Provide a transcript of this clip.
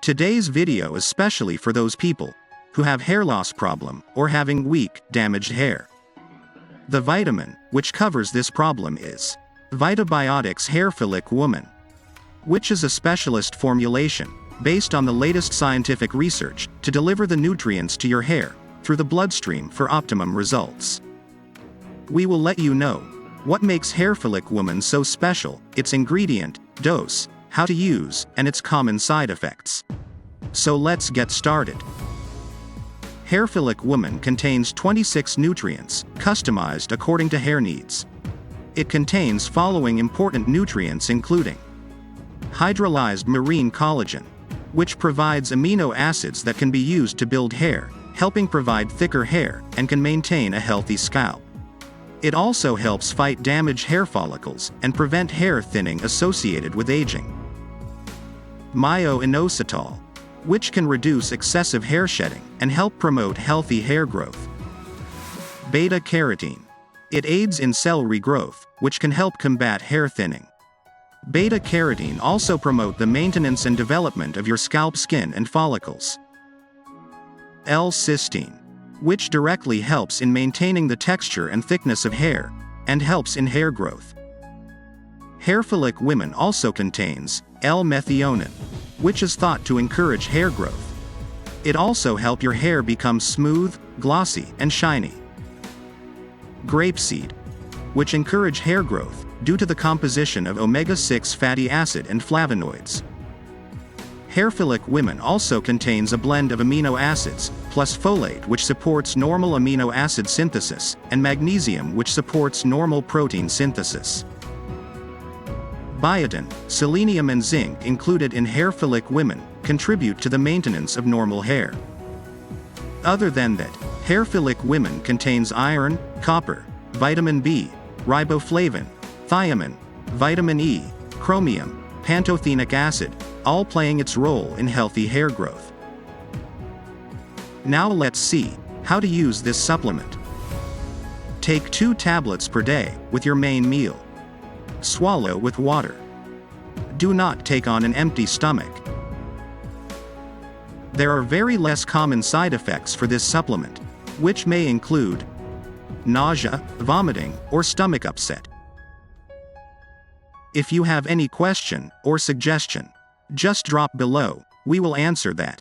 Today's video is specially for those people who have hair loss problem or having weak, damaged hair. The vitamin which covers this problem is Vitabiotics Hairfollic Woman, which is a specialist formulation based on the latest scientific research to deliver the nutrients to your hair through the bloodstream for optimum results. We will let you know what makes Hairfollic Woman so special, its ingredient, dose, how to use, and its common side effects. So let's get started. Hairfollic Woman contains 26 nutrients, customized according to hair needs. It contains following important nutrients including hydrolyzed marine collagen, which provides amino acids that can be used to build hair, helping provide thicker hair and can maintain a healthy scalp. It also helps fight damaged hair follicles and prevent hair thinning associated with aging. Myo-inositol, which can reduce excessive hair shedding and help promote healthy hair growth. Beta-carotene. It aids in cell regrowth, which can help combat hair thinning. Beta-carotene also promote the maintenance and development of your scalp skin and follicles. L-cysteine, which directly helps in maintaining the texture and thickness of hair, and helps in hair growth. Hairfollic Woman also contains L-methionine, which is thought to encourage hair growth. It also helps your hair become smooth, glossy, and shiny. Grapeseed, which encourage hair growth due to the composition of omega-6 fatty acid and flavonoids. Hairfollic Woman also contains a blend of amino acids, plus folate which supports normal amino acid synthesis, and magnesium which supports normal protein synthesis. Biotin, selenium and zinc included in Hairfollic Woman contribute to the maintenance of normal hair. Other than that, Hairfollic Woman contains iron, copper, vitamin B, riboflavin, thiamine, vitamin E, chromium, pantothenic acid, all playing its role in healthy hair growth. Now let's see how to use this supplement. Take 2 tablets per day with your main meal. Swallow with water. Do not take on an empty stomach. There are very less common side effects for this supplement, which may include nausea, vomiting, or stomach upset. If you have any question or suggestion, just drop below, we will answer that.